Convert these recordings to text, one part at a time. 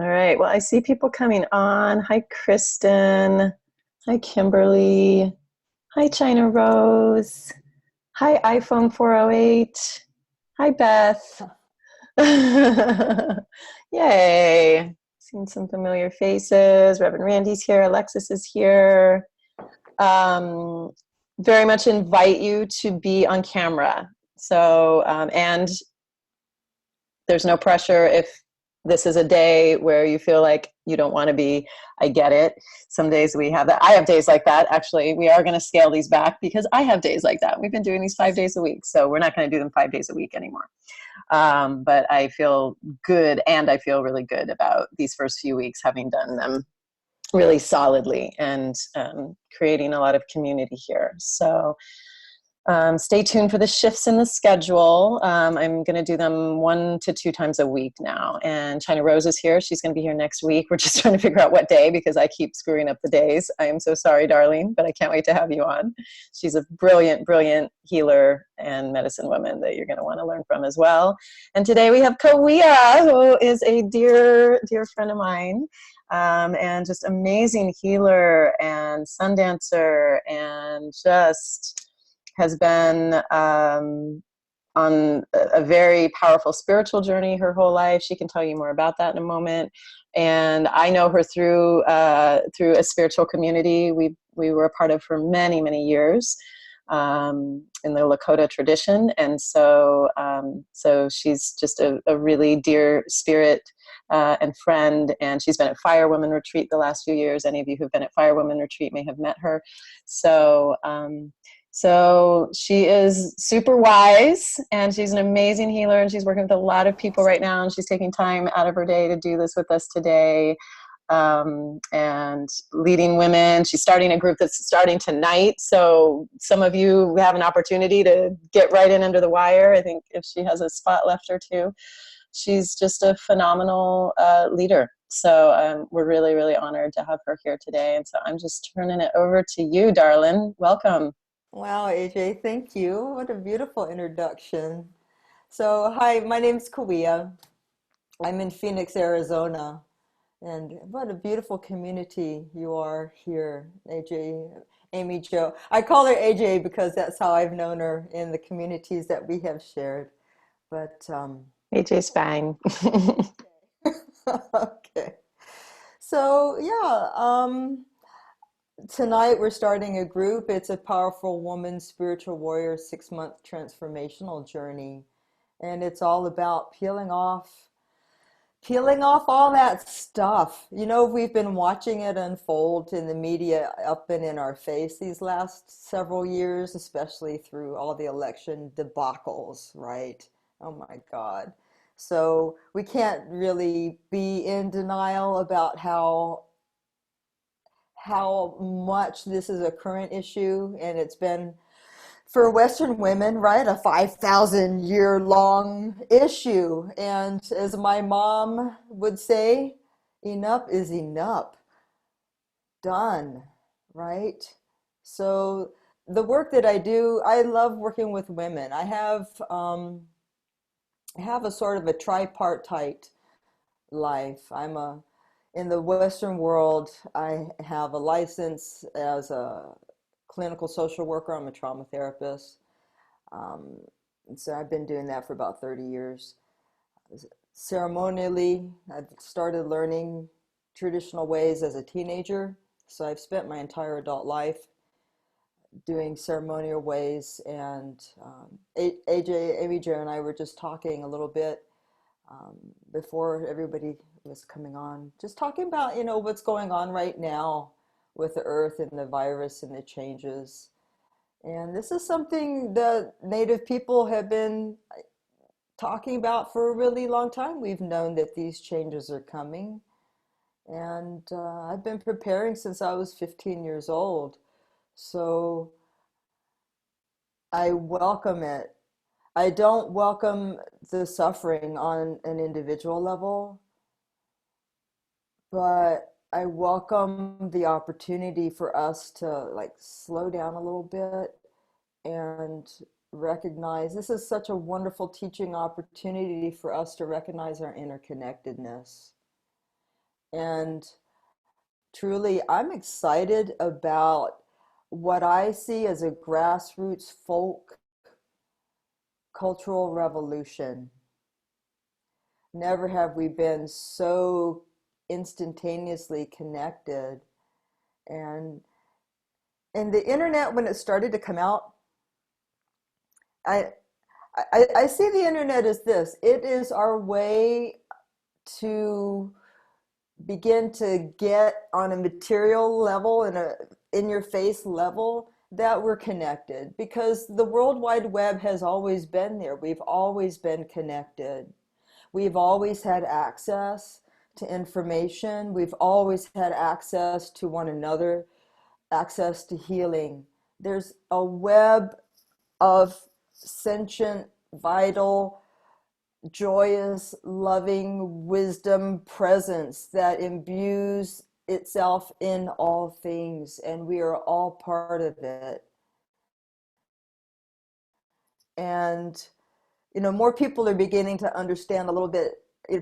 All right. Well, I see people coming on. Hi, Kristen. Hi, Kimberly. Hi, China Rose. Hi, iPhone 408. Hi, Beth. Yay. Seeing some familiar faces. Reverend Randy's here. Alexis is here. Um, Very much invite you to be on camera. And there's no pressure if this is a day where you feel like you don't want to be. I get it. Some days we have that. I have days like that. Actually, we are going to scale these back because I have days like that. We've been doing these 5 days a week, so we're not going to do them 5 days a week anymore. But I feel good, and I feel really good about these first few weeks, having done them really solidly and creating a lot of community here. So stay tuned for the shifts in the schedule. I'm going to do them 1 to 2 times a week now. And China Rose is here. She's going to be here next week. We're just trying to figure out what day because I keep screwing up the days. I am so sorry, darling, but I can't wait to have you on. She's a brilliant, brilliant healer and medicine woman that you're going to want to learn from as well. And today we have Kaweah, who is a dear, dear friend of mine. And just amazing healer and sun dancer, and just has been on a very powerful spiritual journey her whole life. She can tell you more about that in a moment. And I know her through a spiritual community we were a part of for many, many years in the Lakota tradition. And so she's just a really dear spirit and friend. And she's been at Fire Women Retreat the last few years. Any of you who've been at Fire Women Retreat may have met her. So she is super wise, and she's an amazing healer, and she's working with a lot of people right now, and she's taking time out of her day to do this with us today, and leading women. She's starting a group that's starting tonight, so some of you have an opportunity to get right in under the wire. I think if she has a spot left or two. She's just a phenomenal leader. So we're really, really honored to have her here today. And so I'm just turning it over to you, darling. Welcome. Wow, AJ, thank you. What a beautiful introduction. So, hi, my name's Kaweah. I'm in Phoenix, Arizona. And what a beautiful community you are here, AJ, Amy Jo. I call her AJ because that's how I've known her in the communities that we have shared. But, AJ's fine. okay. So, yeah, tonight we're starting a group. It's a powerful woman, spiritual warrior, 6-month transformational journey. And it's all about peeling off all that stuff. You know, we've been watching it unfold in the media up and in our face these last several years, especially through all the election debacles, right? Oh my God. So we can't really be in denial about how much this is a current issue, and it's been for Western women, right, a 5,000 year long issue. And as my mom would say, enough is enough, done, right? So the work that I do, I love working with women. I have a sort of a tripartite life. In the Western world, I have a license as a clinical social worker. I'm a trauma therapist. Um, and so I've been doing that for about 30 years. Ceremonially, I started learning traditional ways as a teenager. So I've spent my entire adult life doing ceremonial ways. And AJ, Amy Jo, and I were just talking a little bit um, before everybody was coming on, just talking about, what's going on right now with the earth and the virus and the changes. And this is something that Native people have been talking about for a really long time. We've known that these changes are coming. And I've been preparing since I was 15 years old. So I welcome it. I don't welcome the suffering on an individual level, but I welcome the opportunity for us to like slow down a little bit and recognize this is such a wonderful teaching opportunity for us to recognize our interconnectedness. And truly, I'm excited about what I see as a grassroots folk cultural revolution. Never have we been so instantaneously connected. And the internet, when it started to come out, I, I see the internet as this. It is our way to begin to get on a material level and a in your face level that we're connected, because the World Wide Web has always been there. We've always been connected. We've always had access to information. We've always had access to one another, access to healing. There's a web of sentient, vital, joyous, loving wisdom presence that imbues itself in all things, and we are all part of it. And more people are beginning to understand a little bit.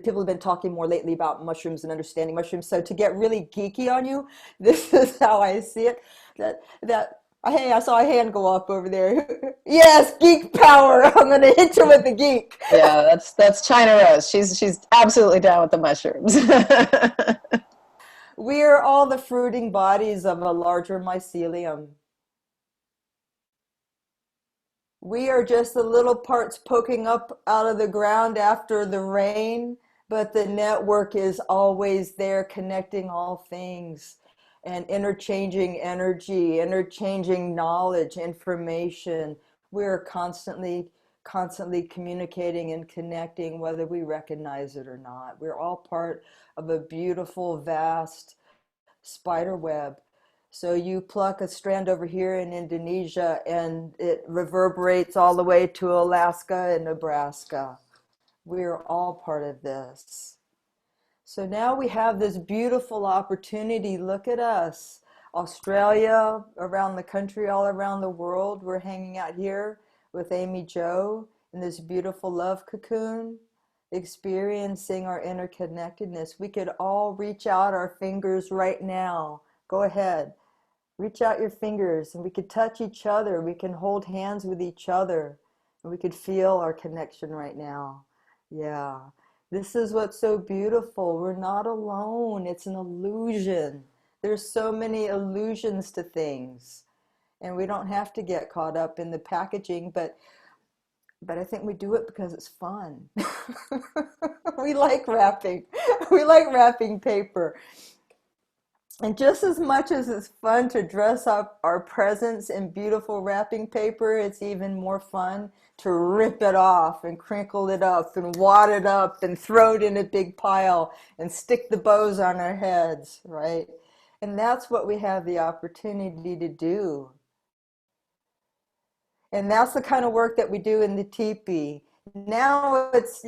People have been talking more lately about mushrooms and understanding mushrooms. So to get really geeky on you, this is how I see it. That hey, I saw a hand go up over there. Yes, geek power. I'm gonna hit you with the geek. Yeah, that's China Rose. She's absolutely down with the mushrooms. We are all the fruiting bodies of a larger mycelium. We are just the little parts poking up out of the ground after the rain, but the network is always there connecting all things and interchanging energy, interchanging knowledge, information. We are constantly communicating and connecting, whether we recognize it or not. We're all part of a beautiful, vast spider web. So you pluck a strand over here in Indonesia and it reverberates all the way to Alaska and Nebraska. We're all part of this. So now we have this beautiful opportunity. Look at us. Australia, around the country, all around the world. We're hanging out here with Amy Jo in this beautiful love cocoon, experiencing our interconnectedness. We could all reach out our fingers right now. Go ahead. Reach out your fingers and we could touch each other. We can hold hands with each other and we could feel our connection right now. Yeah. This is what's so beautiful. We're not alone. It's an illusion. There's so many illusions to things, and we don't have to get caught up in the packaging, but I think we do it because it's fun. We like wrapping. We like wrapping paper. And just as much as it's fun to dress up our presents in beautiful wrapping paper, it's even more fun to rip it off and crinkle it up and wad it up and throw it in a big pile and stick the bows on our heads, right? And that's what we have the opportunity to do. And that's the kind of work that we do in the teepee. Now it's,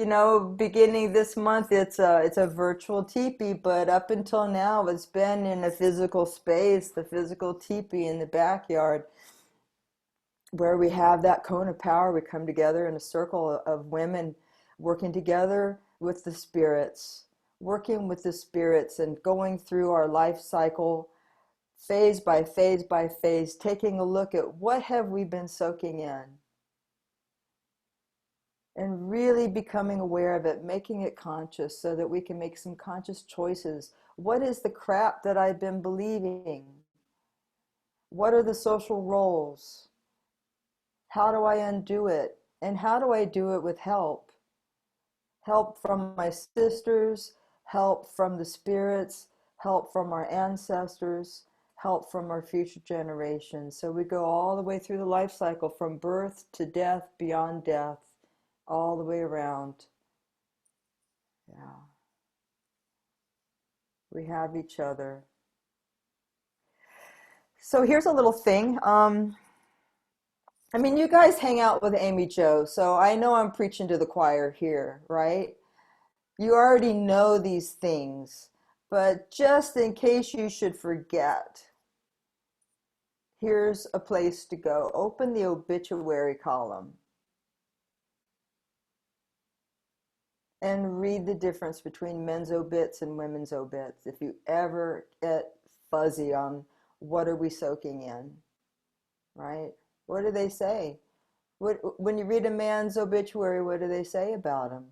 beginning this month, it's a virtual teepee, but up until now it's been in a physical space, the physical teepee in the backyard, where we have that cone of power. We come together in a circle of women working together with the spirits, working with the spirits and going through our life cycle phase by phase by phase, taking a look at what have we been soaking in and really becoming aware of it, making it conscious so that we can make some conscious choices. What is the crap that I've been believing? What are the social roles? How do I undo it? And how do I do it with help? Help from my sisters, help from the spirits, help from our ancestors, help from our future generations. So we go all the way through the life cycle, from birth to death, beyond death, all the way around. Yeah. We have each other. So here's a little thing. You guys hang out with Amy Jo, so I know I'm preaching to the choir here, right? You already know these things, but just in case you should forget, here's a place to go. Open the obituary column And read the difference between men's obits and women's obits. If you ever get fuzzy on what are we soaking in, right? What do they say? When you read a man's obituary, what do they say about him?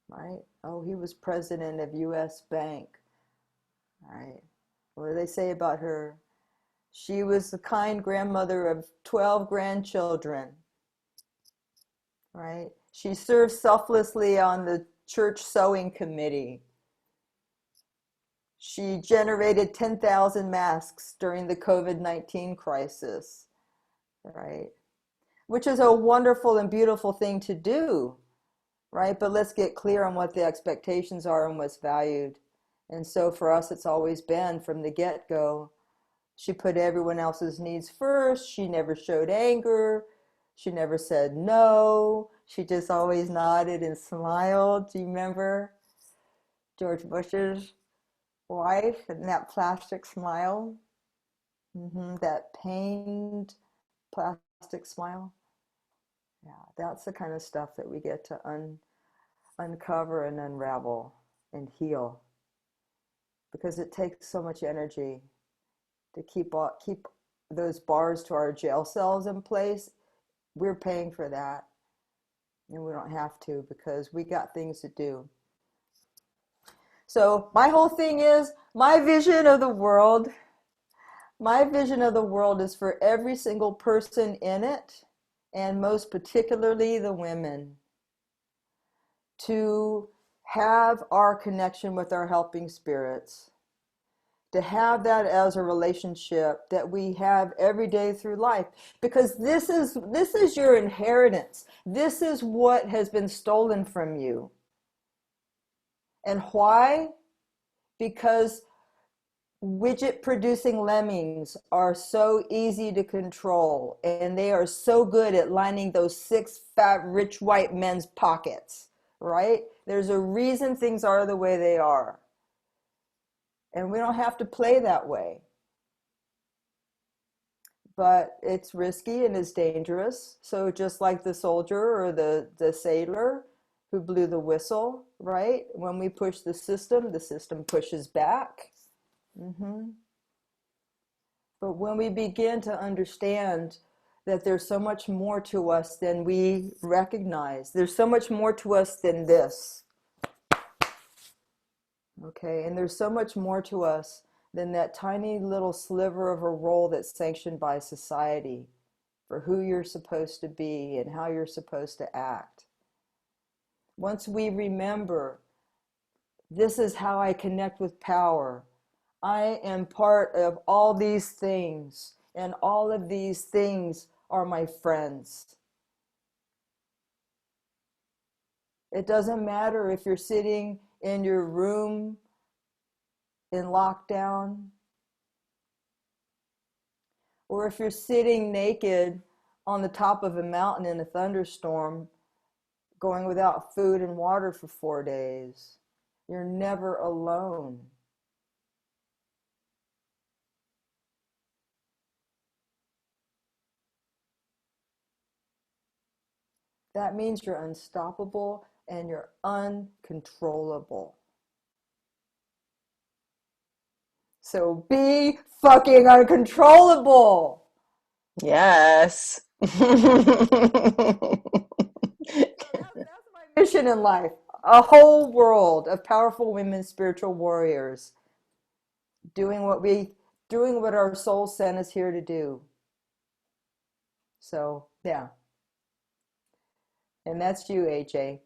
Right? Oh, he was president of U.S. Bank. Right? What do they say about her? She was the kind grandmother of 12 grandchildren. Right? She served selflessly on the church sewing committee. She generated 10,000 masks during the COVID-19 crisis, right? Which is a wonderful and beautiful thing to do, right? But let's get clear on what the expectations are and what's valued. And so for us, it's always been from the get-go. She put everyone else's needs first. She never showed anger. She never said no. She just always nodded and smiled. Do you remember George Bush's wife and that plastic smile? That pained plastic smile. Yeah, that's the kind of stuff that we get to uncover and unravel and heal, because it takes so much energy to keep those bars to our jail cells in place. We're paying for that, and we don't have to because we got things to do. So my whole thing is my vision of the world. My vision of the world is for every single person in it, and most particularly the women, to have our connection with our helping spirits, to have that as a relationship that we have every day through life, because this is your inheritance. This is what has been stolen from you. And why? Because widget producing lemmings are so easy to control, and they are so good at lining those 6 fat rich white men's pockets, right? There's a reason things are the way they are, and we don't have to play that way. But it's risky and it's dangerous. So just like the soldier or the sailor who blew the whistle, right? When we push the system pushes back. But when we begin to understand that there's so much more to us than we recognize, there's so much more to us than this, okay? And there's so much more to us than that tiny little sliver of a role that's sanctioned by society for who you're supposed to be and how you're supposed to act. Once we remember, this is how I connect with power. I am part of all these things, and all of these things are my friends. It doesn't matter if you're sitting in your room in lockdown, or if you're sitting naked on the top of a mountain in a thunderstorm, going without food and water for 4 days. You're never alone. That means you're unstoppable and you're uncontrollable. So be fucking uncontrollable. Yes. That's my mission in life. A whole world of powerful women, spiritual warriors, doing what our soul sent us here to do. So, yeah. And that's you, AJ.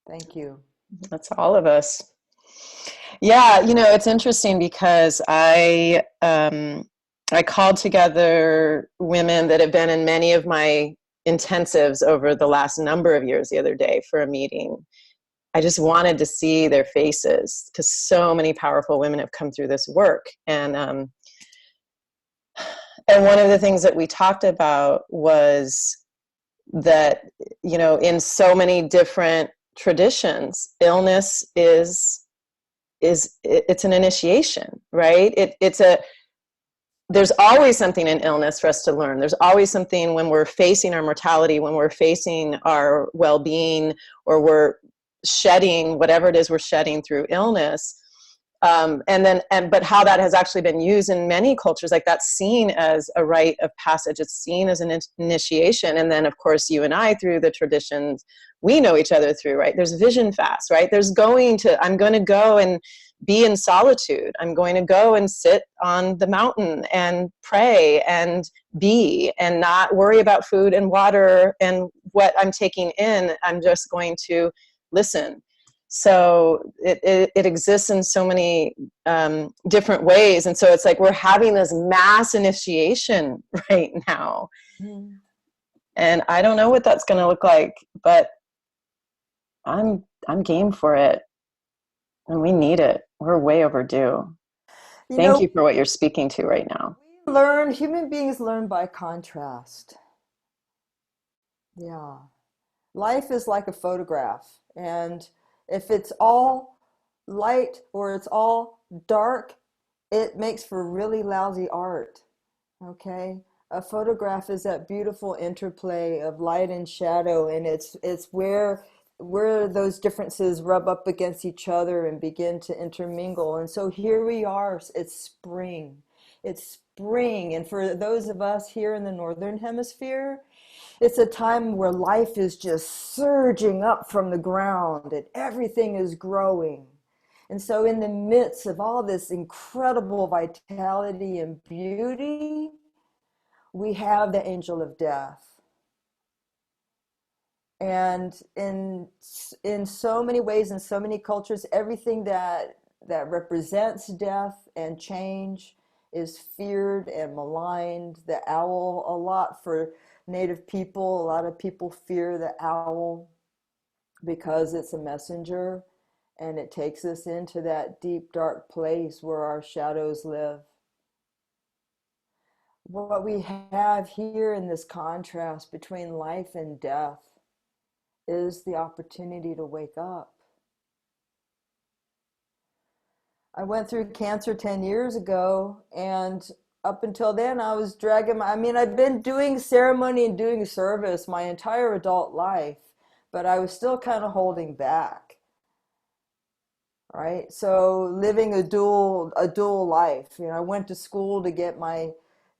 Thank you. That's all of us. Yeah, it's interesting because I called together women that have been in many of my intensives over the last number of years the other day for a meeting. I just wanted to see their faces because so many powerful women have come through this work. And one of the things that we talked about was that, in so many different traditions, illness it's an initiation, right? there's always something in illness for us to learn. There's always something when we're facing our mortality, when we're facing our well-being, or we're shedding whatever it is we're shedding through illness. But how that has actually been used in many cultures, like that's seen as a rite of passage. It's seen as an initiation. And then, of course, you and I, through the traditions we know each other through, right? There's vision fast, right? I'm going to go and be in solitude. I'm going to go and sit on the mountain and pray and be, and not worry about food and water and what I'm taking in. I'm just going to listen. So it exists in so many different ways. And so it's like we're having this mass initiation right now. Mm. And I don't know what that's going to look like, but I'm game for it. And we need it. We're way overdue. You Thank know, you for what you're speaking to right now. human beings learn by contrast. Yeah. Life is like a photograph, and if it's all light or it's all dark, it makes for really lousy art. Okay? A photograph is that beautiful interplay of light and shadow, and it's where those differences rub up against each other and begin to intermingle. And so here we are, it's spring. It's spring, and for those of us here in the northern hemisphere, it's a time where life is just surging up from the ground and everything is growing. And so, in the midst of all this incredible vitality and beauty, we have the angel of death. And in so many ways, in so many cultures, everything that represents death and change is feared and maligned. The owl, a lot for Native people, a lot of people fear the owl because it's a messenger and it takes us into that deep, dark place where our shadows live. What we have here in this contrast between life and death is the opportunity to wake up. I went through cancer 10 years ago, and up until then, I was dragging I mean, I've been doing ceremony and doing service my entire adult life, but I was still kind of holding back, right? So living a dual life. You know, I went to school to get my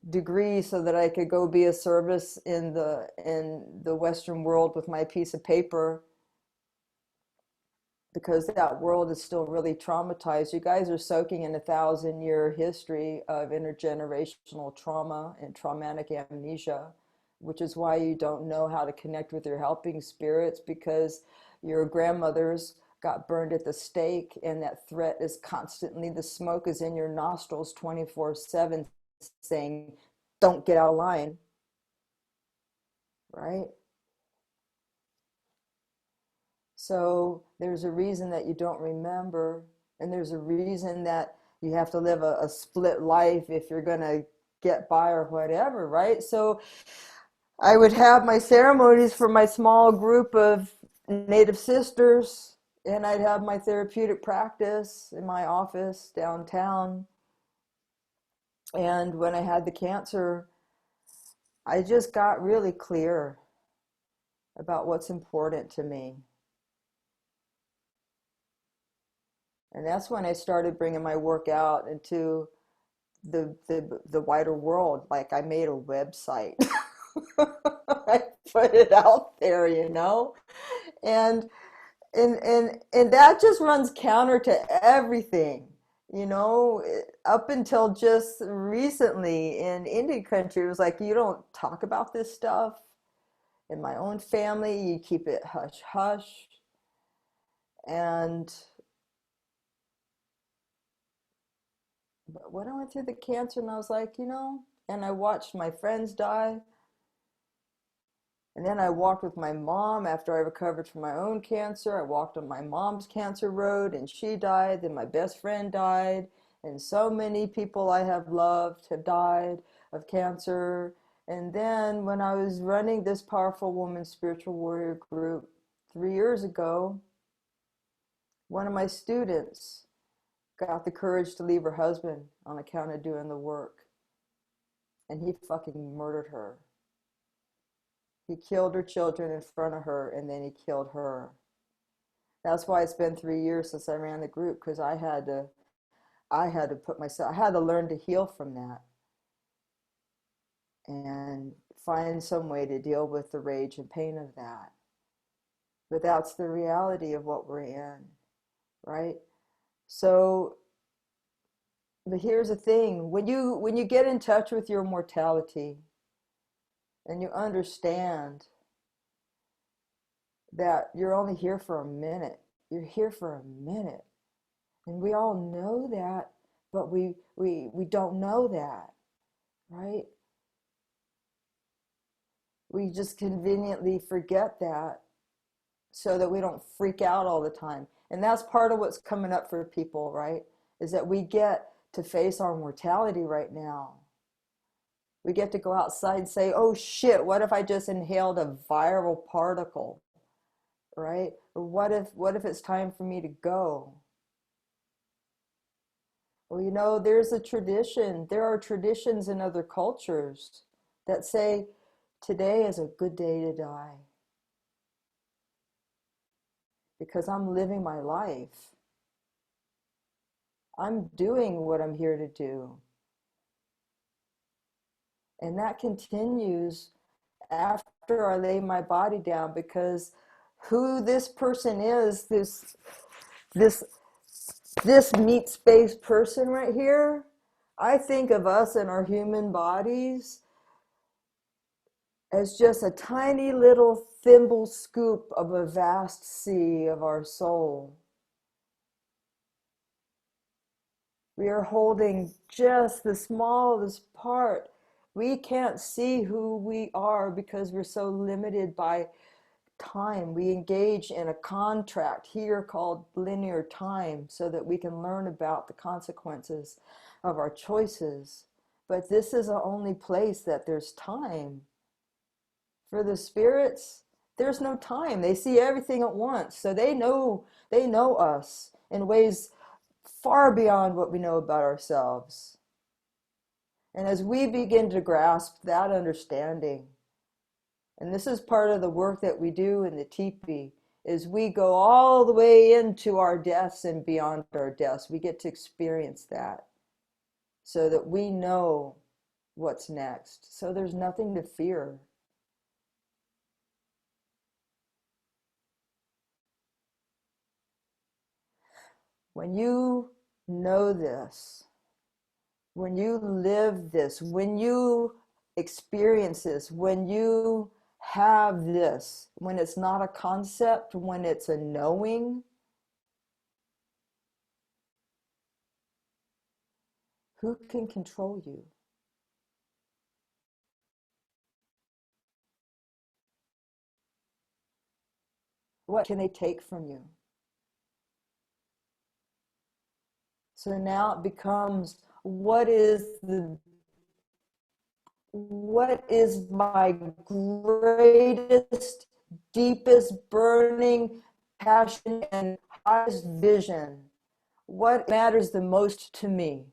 degree so that I could go be a service in the Western world with my piece of paper, because that world is still really traumatized. You guys are soaking in 1,000-year history of intergenerational trauma and traumatic amnesia, which is why you don't know how to connect with your helping spirits, because your grandmothers got burned at the stake, and that threat is constantly, the smoke is in your nostrils 24/7 saying, don't get out of line, right? So there's a reason that you don't remember, and there's a reason that you have to live a split life if you're going to get by or whatever, right? So I would have my ceremonies for my small group of Native sisters, and I'd have my therapeutic practice in my office downtown. And when I had the cancer, I just got really clear about what's important to me. And that's when I started bringing my work out into the wider world. Like, I made a website. I put it out there, and and that just runs counter to everything, up until just recently in Indian country. It was like, you don't talk about this stuff. In my own family, you keep it hush hush. And but when I went through the cancer, and I was like, and I watched my friends die. And then I walked with my mom after I recovered from my own cancer. I walked on my mom's cancer road, and she died. Then my best friend died. And so many people I have loved have died of cancer. And then when I was running this Powerful Woman Spiritual Warrior group 3 years ago, one of my students got the courage to leave her husband on account of doing the work. and he fucking murdered her. He killed her children in front of her, and then he killed her. That's why it's been 3 years since I ran the group, because I had to put myself, I had to learn to heal from that and find some way to deal with the rage and pain of that. But that's the reality of what we're in, right? So, but here's the thing, when you get in touch with your mortality and you understand that you're only here for a minute, you're here for a minute. And we all know that, but we don't know that, right? We just conveniently forget that so that we don't freak out all the time. And that's part of what's coming up for people, right? Is that we get to face our mortality right now. We get to go outside and say, oh shit, what if I just inhaled a viral particle, right? Or what if it's time for me to go? Well, you know, there's a tradition. There are traditions in other cultures that say today is a good day to die because I'm living my life. I'm doing what I'm here to do. And that continues after I lay my body down, because who this person is, this meat space person right here, I think of us and our human bodies as just a tiny little thimble scoop of a vast sea of our soul. We are holding just the smallest part. We can't see who we are because we're so limited by time. We engage in a contract here called linear time so that we can learn about the consequences of our choices. But this is the only place that there's time. For the spirits, there's no time. They see everything at once. So they know us in ways far beyond what we know about ourselves. And as we begin to grasp that understanding, and this is part of the work that we do in the teepee, is we go all the way into our deaths and beyond our deaths. We get to experience that so that we know what's next. So there's nothing to fear. When you know this, when you live this, when you experience this, when you have this, when it's not a concept, when it's a knowing, who can control you? What can they take from you? So now it becomes, what is my greatest, deepest, burning passion and highest vision? What matters the most to me?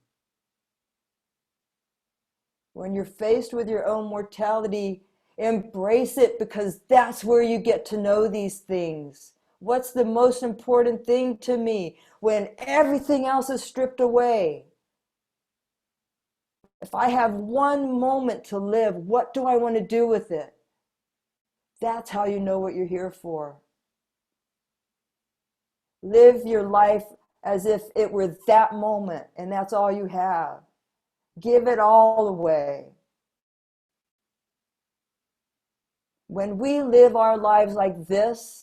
When you're faced with your own mortality, embrace it, because that's where you get to know these things. What's the most important thing to me when everything else is stripped away? If I have one moment to live, what do I want to do with it? That's how you know what you're here for. Live your life as if it were that moment and that's all you have. Give it all away. When we live our lives like this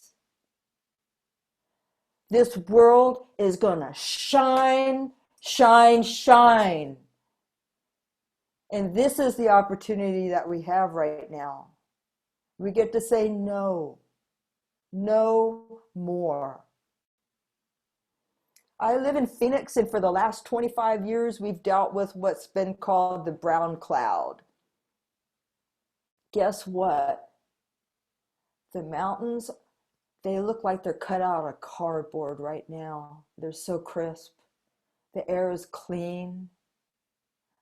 world is gonna shine, shine, shine. And this is the opportunity that we have right now. We get to say no, no more. I live in Phoenix, and for the last 25 years, we've dealt with what's been called the brown cloud. Guess what? The mountains, they look like they're cut out of cardboard right now. They're so crisp. The air is clean.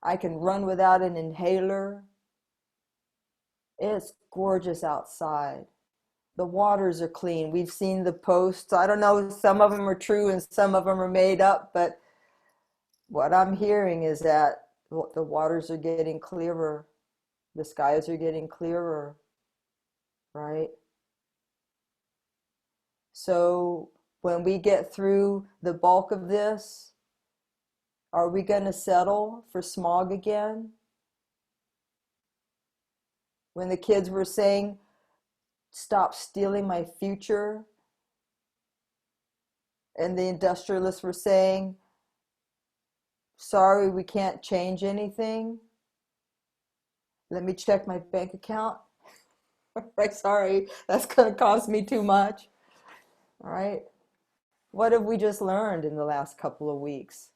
I can run without an inhaler. It's gorgeous outside. The waters are clean. We've seen the posts. I don't know, some of them are true and some of them are made up, but what I'm hearing is that the waters are getting clearer. The skies are getting clearer, right? So when we get through the bulk of this, are we going to settle for smog again? When the kids were saying, stop stealing my future, and the industrialists were saying, sorry, we can't change anything. Let me check my bank account. Right, sorry, that's going to cost me too much. All right. What have we just learned in the last couple of weeks?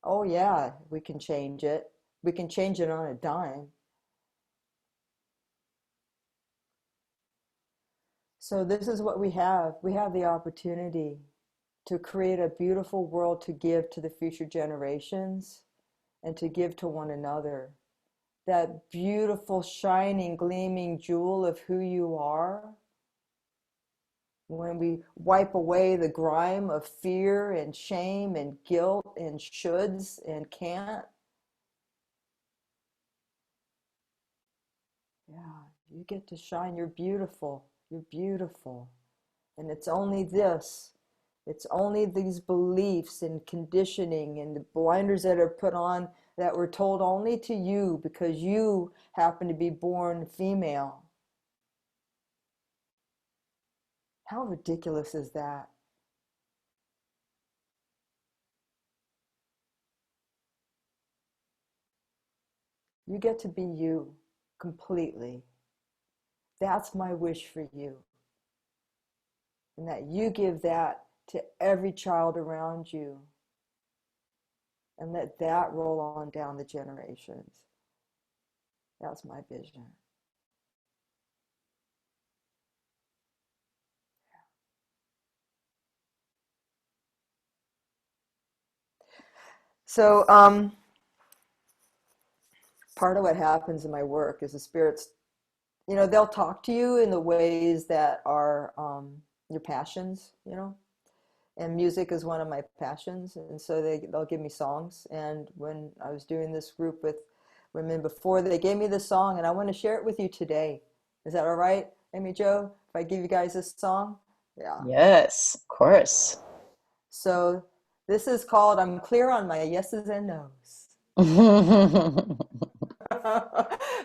Oh, yeah, we can change it. We can change it on a dime. So, this is what we have. We have the opportunity to create a beautiful world to give to the future generations and to give to one another. That beautiful, shining, gleaming jewel of who you are. When we wipe away the grime of fear and shame and guilt and shoulds and can't, yeah, you get to shine. You're beautiful. You're beautiful. And it's only this. It's only these beliefs and conditioning and the blinders that are put on that were told only to you because you happen to be born female. How ridiculous is that? You get to be you completely. That's my wish for you. And that you give that to every child around you and let that roll on down the generations. That's my vision. So, part of what happens in my work is the spirits, they'll talk to you in the ways that are your passions, and music is one of my passions. And so they'll give me songs. And when I was doing this group with women before, they gave me this song, and I want to share it with you today. Is that all right, Amy Jo, if I give you guys this song? Yeah. Yes, of course. So this is called I'm Clear on My Yeses and Nos.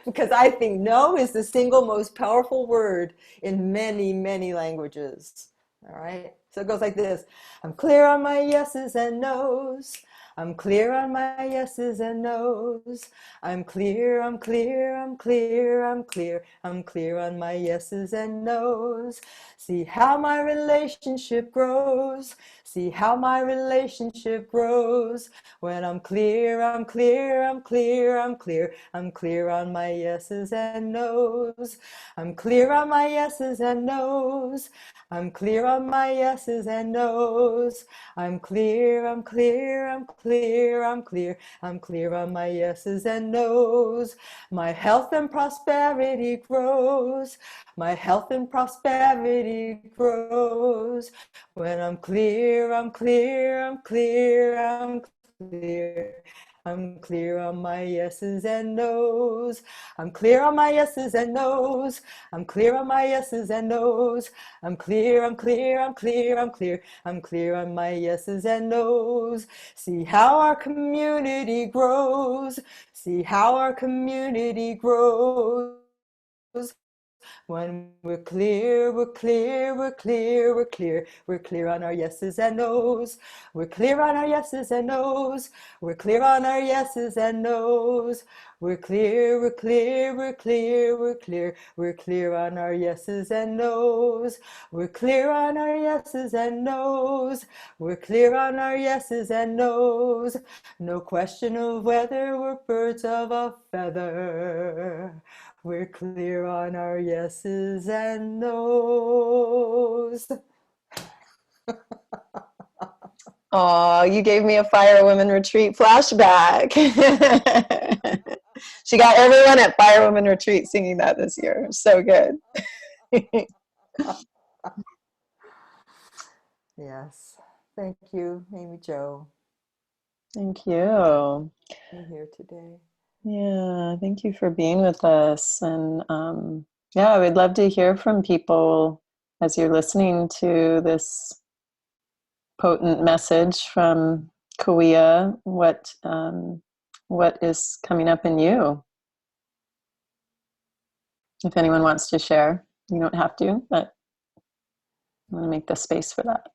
Because I think no is the single most powerful word in many, many languages. All right. So it goes like this. I'm clear on my yeses and nos. I'm clear on my yeses and nos. I'm clear, I'm clear, I'm clear, I'm clear. I'm clear on my yeses and nos. See how my relationship grows. See how my relationship grows. When I'm clear, I'm clear, I'm clear, I'm clear. I'm clear on my yeses and nos. I'm clear on my yeses and nos. I'm clear on my yeses and nos. I'm clear, I'm clear, I'm clear, I'm clear. I'm clear on my yeses and nos. My health and prosperity grows. My health and prosperity grows. When I'm clear, I'm clear, I'm clear, I'm clear. I'm clear on my yeses and nos. I'm clear on my yeses and nos. I'm clear on my yeses and nos. I'm clear, I'm clear, I'm clear, I'm clear. I'm clear on my yeses and nos. See how our community grows. See how our community grows. When we're clear, we're clear, we're clear, we're clear. We're clear on our yeses and nos. We're clear on our yeses and nos. We're clear on our yeses and nos. We're clear, we're clear, we're clear, we're clear. We're clear on our yeses and nos. We're clear on our yeses and nos. We're clear on our yeses and nos. No question of whether we're birds of a feather. We're clear on our yeses and nos. Oh, you gave me a Fire Women Retreat flashback. She got everyone at Fire Women Retreat singing that this year. So good. Yes. Thank you, Amy Jo, Thank you. for being here today. Yeah, thank you for being with us. And yeah, I would love to hear from people as you're listening to this potent message from Kaweah. What is coming up in you? If anyone wants to share, you don't have to, but I want to make the space for that.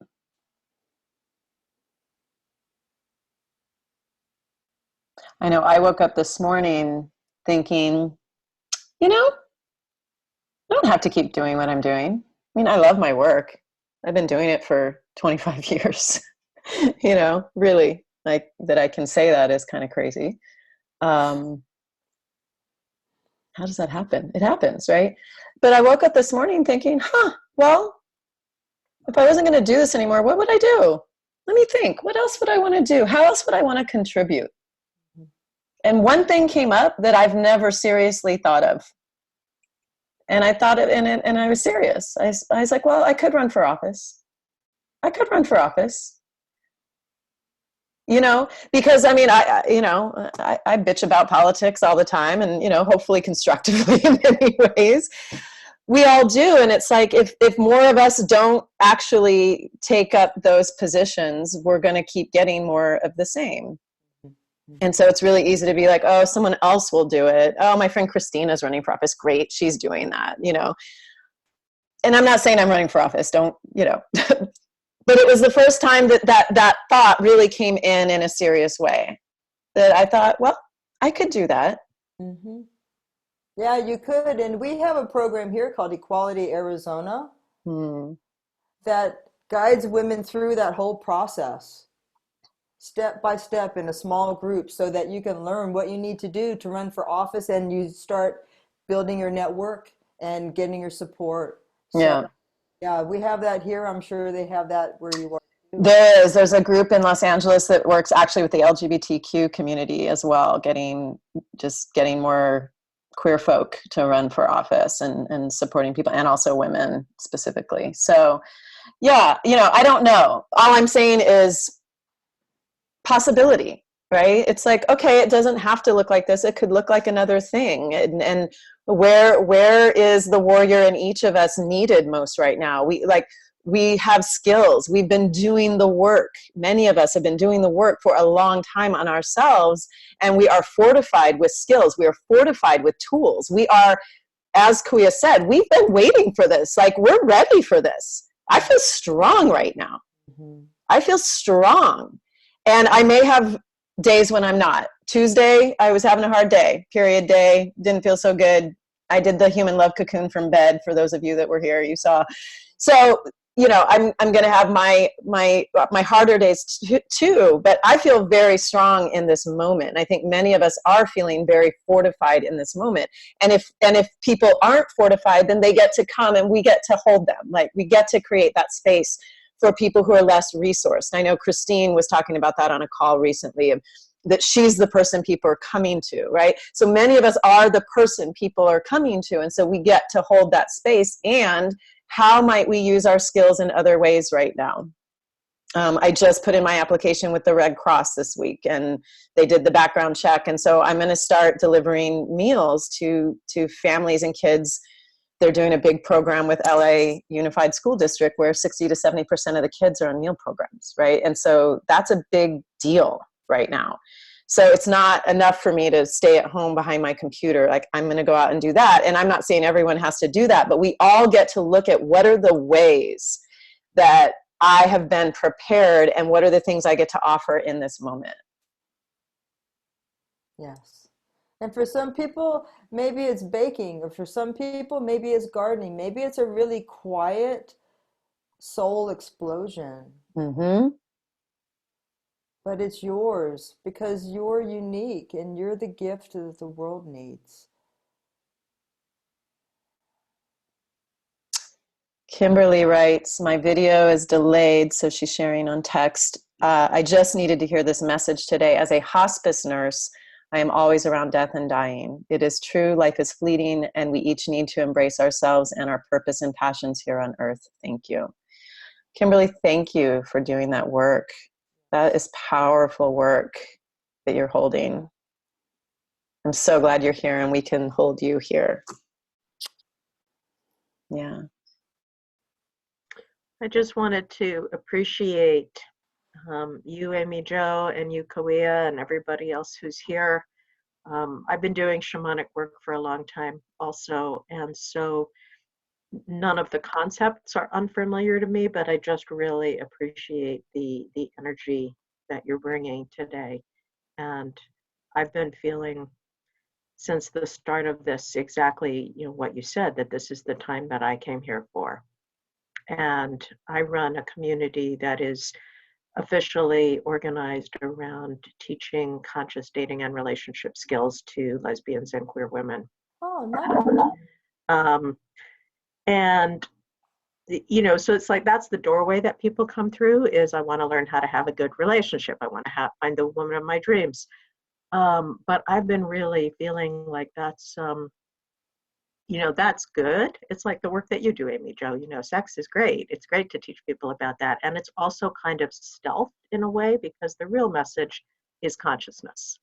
I know I woke up this morning thinking, you know, I don't have to keep doing what I'm doing. I mean, I love my work. I've been doing it for 25 years. Really, like that I can say that is kind of crazy. Um, how does that happen? It happens, right? But I woke up this morning thinking, well, if I wasn't going to do this anymore, what would I do? Let me think. What else would I want to do? How else would I want to contribute? And one thing came up that I've never seriously thought of. And I thought it, and I was serious. I was like, well, I could run for office. I could run for office. Because I mean, I bitch about politics all the time, and hopefully constructively in many ways. We all do, and it's like if more of us don't actually take up those positions, we're going to keep getting more of the same. And so it's really easy to be like, oh, someone else will do it. Oh, my friend Christina's running for office. Great, she's doing that. And I'm not saying I'm running for office. Don't. But it was the first time that thought really came in a serious way. That I thought, well, I could do that. Mm-hmm. Yeah, you could. And we have a program here called Equality Arizona that guides women through that whole process, step by step in a small group, so that you can learn what you need to do to run for office, and you start building your network and getting your support. So, Yeah. yeah, we have that here. I'm sure they have that where you are too. There's a group in Los Angeles that works actually with the LGBTQ community as well, getting more queer folk to run for office and supporting people, and also women specifically. So yeah, I don't know. All I'm saying is possibility, right? It's like, okay, it doesn't have to look like this. It could look like another thing. And where is the warrior in each of us needed most right now? We have skills. We've been doing the work. Many of us have been doing the work for a long time on ourselves, and we are fortified with skills. We are fortified with tools. We are, as Kaweah said, we've been waiting for this. Like, we're ready for this. I feel strong right now. Mm-hmm. I feel strong. And I may have days when I'm not. Tuesday, I was having a hard day, period day, didn't feel so good. I did the human love cocoon from bed, for those of you that were here, you saw. So, I'm going to have my harder days too, but I feel very strong in this moment. And I think many of us are feeling very fortified in this moment. And if people aren't fortified, then they get to come and we get to hold them. Like, we get to create that space for people who are less resourced. I know Christine was talking about that on a call recently, that she's the person people are coming to, right? So many of us are the person people are coming to, and so we get to hold that space. And how might we use our skills in other ways right now? I just put in my application with the Red Cross this week, and they did the background check, and so I'm going to start delivering meals to families and kids. They're doing a big program with LA Unified School District where 60 to 70% of the kids are on meal programs, right? And so that's a big deal right now. So it's not enough for me to stay at home behind my computer. Like, I'm going to go out and do that. And I'm not saying everyone has to do that, but we all get to look at what are the ways that I have been prepared and what are the things I get to offer in this moment. Yes. And for some people, maybe it's baking, or for some people, maybe it's gardening. Maybe it's a really quiet soul explosion, Mm-hmm. but it's yours because you're unique and you're the gift that the world needs. Kimberly writes, my video is delayed, so she's sharing on text. I just needed to hear this message today. As a hospice nurse, I am always around death and dying. It is true, life is fleeting, and we each need to embrace ourselves and our purpose and passions here on earth. Thank you. Kimberly, thank you for doing that work. That is powerful work that you're holding. I'm so glad you're here and we can hold you here. Yeah. I just wanted to appreciate you, Amy Jo, and you, Kaweah, and everybody else who's here. I've been doing shamanic work for a long time also, and so none of the concepts are unfamiliar to me, but I just really appreciate the energy that you're bringing today. And I've been feeling since the start of this exactly, what you said, that this is the time that I came here for. And I run a community that is officially organized around teaching conscious dating and relationship skills to lesbians and queer women. Oh, nice. Um, and so it's like that's the doorway that people come through is I want to learn how to have a good relationship. I want to find the woman of my dreams. But I've been really feeling like that's good. It's like the work that you do, Amy Jo. Sex is great. It's great to teach people about that. And it's also kind of stealth in a way because the real message is consciousness.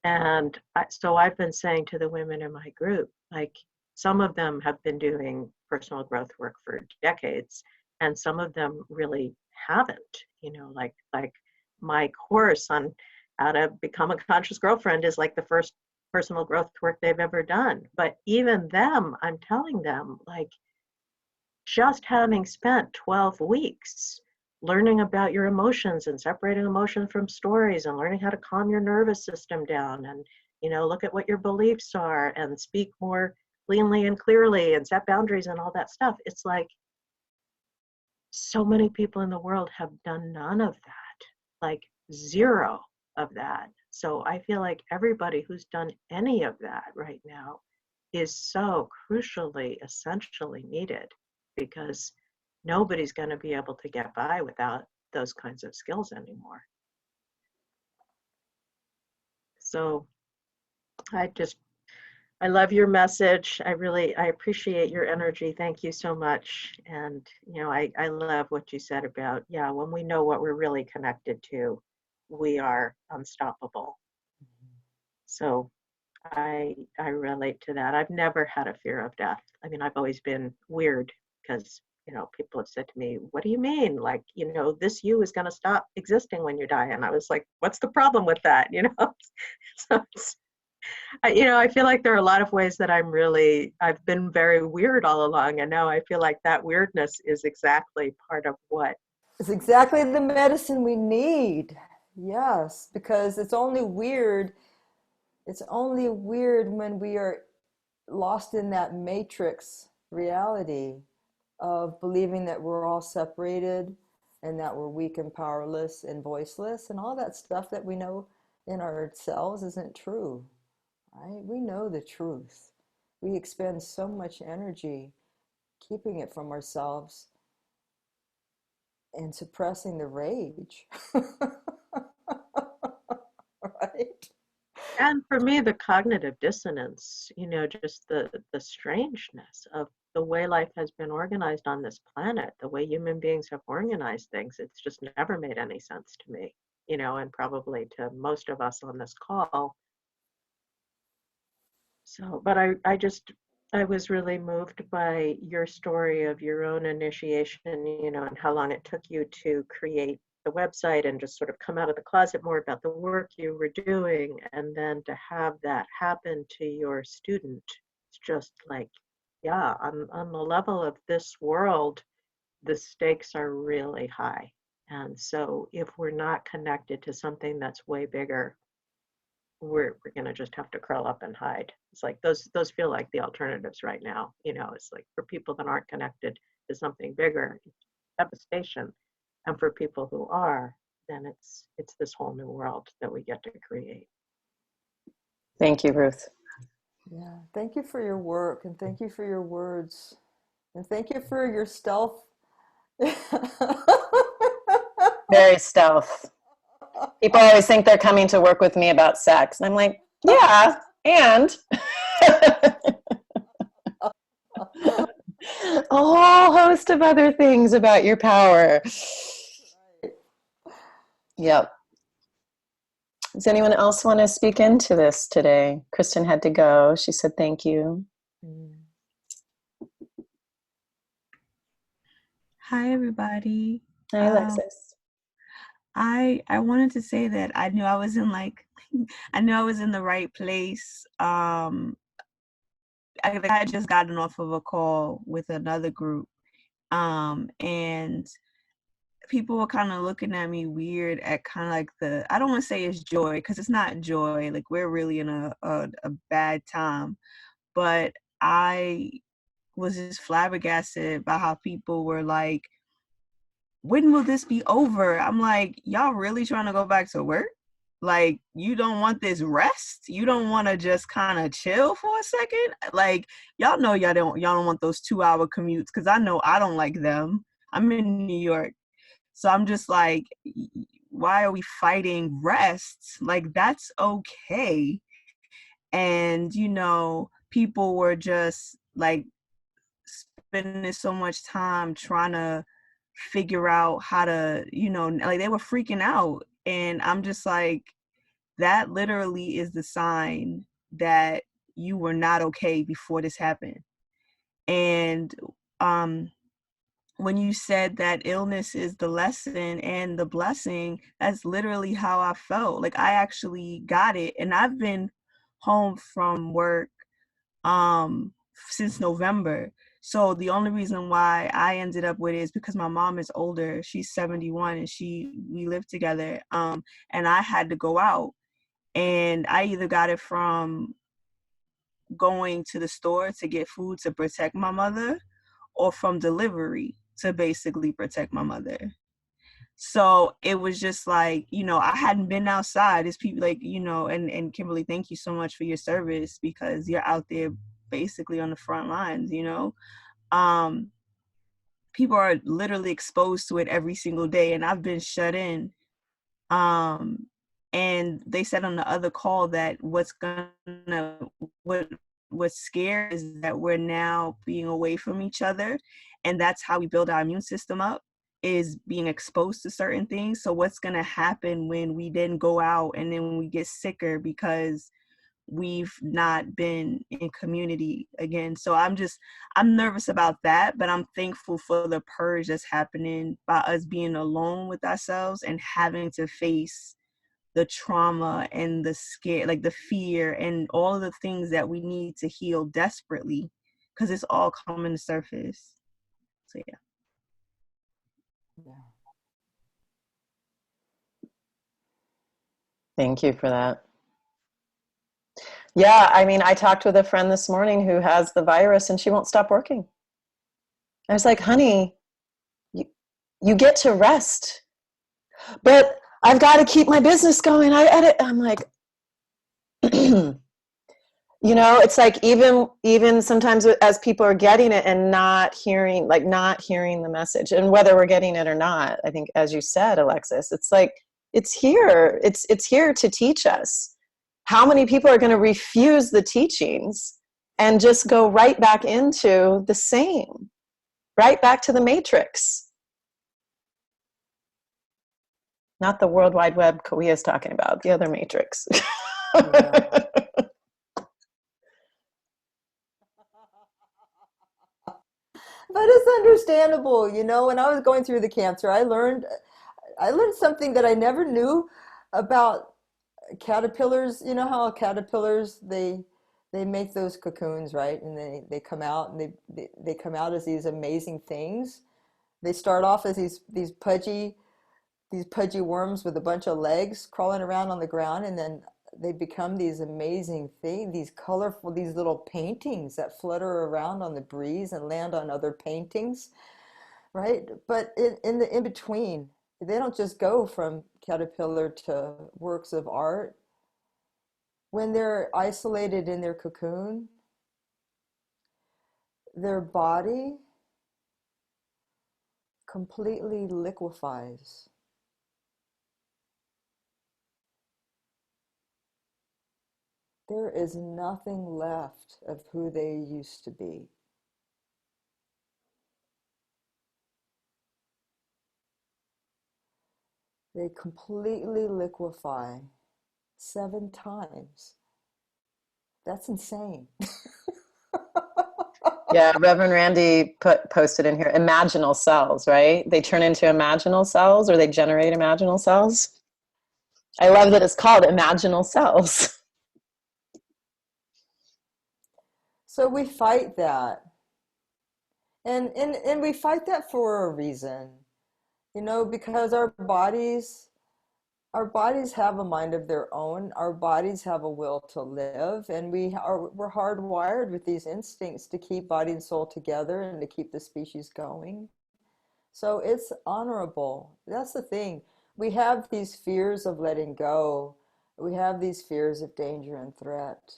And so I've been saying to the women in my group, like some of them have been doing personal growth work for decades, and some of them really haven't, like my course on how to become a conscious girlfriend is like the first personal growth work they've ever done. But even them, I'm telling them, like, just having spent 12 weeks learning about your emotions and separating emotion from stories and learning how to calm your nervous system down and, look at what your beliefs are and speak more cleanly and clearly and set boundaries and all that stuff. It's like so many people in the world have done none of that, like zero of that. So I feel like everybody who's done any of that right now is so crucially, essentially needed because nobody's going to be able to get by without those kinds of skills anymore. So I love your message. I appreciate your energy. Thank you so much. And, I love what you said about, when we know what we're really connected to, we are unstoppable. So I relate to that. I've never had a fear of death. I mean, I've always been weird because, people have said to me, what do you mean? Like, this you is going to stop existing when you die. And I was like, what's the problem with that? So I feel like there are a lot of ways that I've been very weird all along. And now I feel like that weirdness is exactly part of what. It's exactly the medicine we need. Yes, because it's only weird. It's only weird when we are lost in that matrix reality of believing that we're all separated and that we're weak and powerless and voiceless and all that stuff that we know in ourselves isn't true, right? We know the truth. We expend so much energy keeping it from ourselves and suppressing the rage. Right? And for me, the cognitive dissonance, just the strangeness of the way life has been organized on this planet, the way human beings have organized things, it's just never made any sense to me, and probably to most of us on this call. So, but I was really moved by your story of your own initiation, and how long it took you to create the website and just sort of come out of the closet more about the work you were doing. And then to have that happen to your student, it's just like, yeah, on the level of this world, the stakes are really high. And so if we're not connected to something that's way bigger, we're going to just have to curl up and hide. It's like those feel like the alternatives right now. It's like for people that aren't connected to something bigger, it's devastation. And for people who are, then it's this whole new world that we get to create. Thank you, Ruth. Yeah. Thank you for your work and thank you for your words and thank you for your stealth. Very stealth. People always think they're coming to work with me about sex. And I'm like, yeah, and a whole host of other things about your power. Yep. Does anyone else want to speak into this today? Kristen had to go. She said thank you. Hi, everybody. Hi, Alexis. I wanted to say that I knew I was in I knew I was in the right place. I had just gotten off of a call with another group, and people were kind of looking at me weird at kind of like I don't want to say it's joy because it's not joy. Like we're really in a bad time, but I was just flabbergasted by how people were like, when will this be over? I'm like, y'all really trying to go back to work? Like, you don't want this rest? You don't want to just kind of chill for a second? Like, y'all know y'all don't want those 2-hour commutes because I know I don't like them. I'm in New York. So I'm just like, why are we fighting rest? Like, that's okay. And, people were just like spending so much time trying to figure out how to, like they were freaking out. And I'm just like, that literally is the sign that you were not okay before this happened. And when you said that illness is the lesson and the blessing, that's literally how I felt. Like I actually got it. And I've been home from work since November. So the only reason why I ended up with it is because my mom is older. She's 71 and we live together. And I had to go out, and I either got it from going to the store to get food to protect my mother or from delivery to basically protect my mother. So it was just like, I hadn't been outside. It's people like, and Kimberly, thank you so much for your service because you're out there basically on the front lines, um people are literally exposed to it every single day, and I've been shut in. And they said on the other call that what's scary is that we're now being away from each other, and that's how we build our immune system up, is being exposed to certain things. So what's going to happen when we then go out and then we get sicker because we've not been in community again? So I'm nervous about that, but I'm thankful for the purge that's happening by us being alone with ourselves and having to face the trauma and the scare, like the fear and all of the things that we need to heal desperately, because it's all coming to surface. So Yeah. Thank you for that. Yeah, I mean, I talked with a friend this morning who has the virus and she won't stop working. I was like, honey, you get to rest, but I've got to keep my business going. I'm like, it's like even sometimes as people are getting it and not hearing the message, and whether we're getting it or not, I think, as you said, Alexis, it's like, it's here. It's here to teach us. How many people are going to refuse the teachings and just go right back into the same, right back to the matrix? Not the World Wide Web Kaweah is talking about, the other matrix. Yeah. But it's understandable, when I was going through the cancer, I learned something that I never knew about caterpillars. You know how caterpillars, they make those cocoons, right? And they come out, and they come out as these amazing things. They start off as these pudgy worms with a bunch of legs crawling around on the ground, and then they become these amazing things, these colorful, these little paintings that flutter around on the breeze and land on other paintings, right? But in the in between, they don't just go from caterpillar to works of art. When they're isolated in their cocoon, their body completely liquefies. There is nothing left of who they used to be. They completely liquefy 7 times. That's insane. Yeah, Reverend Randy posted in here, imaginal cells, right? They turn into imaginal cells, or they generate imaginal cells. I love that it's called imaginal cells. So we fight that. And we fight that for a reason. You know, because our bodies have a mind of their own. Our bodies have a will to live, and we're hardwired with these instincts to keep body and soul together and to keep the species going. So it's honorable. That's the thing. We have these fears of letting go. We have these fears of danger and threat.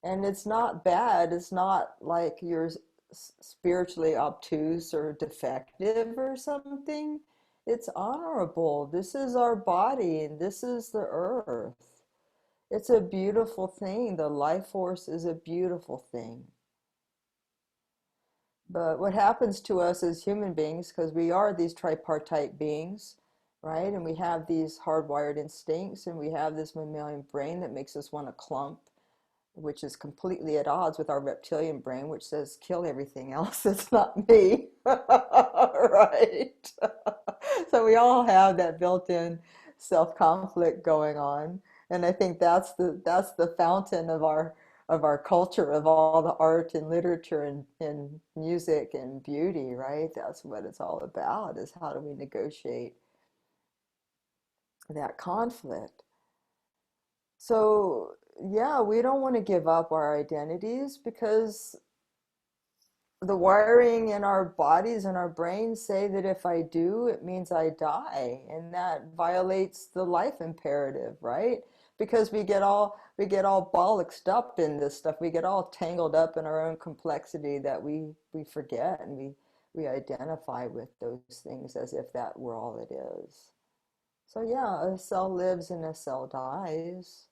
And it's not bad. It's not like you're spiritually obtuse or defective or something. It's honorable. This is our body and this is the earth. It's a beautiful thing. The life force is a beautiful thing. But what happens to us as human beings, because we are these tripartite beings, right? And we have these hardwired instincts and we have this mammalian brain that makes us want to clump, which is completely at odds with our reptilian brain, which says kill everything else. It's not me, right? So we all have that built-in self-conflict going on, and I think that's the fountain of our culture, of all the art and literature and music and beauty, right? That's what it's all about, is how do we negotiate that conflict. So yeah, we don't want to give up our identities because the wiring in our bodies and our brains say that if I do, it means I die, and that violates the life imperative, right? Because we get all bollocksed up in this stuff. We get all tangled up in our own complexity that we forget, and we identify with those things as if that were all it is. So yeah, a cell lives and a cell dies,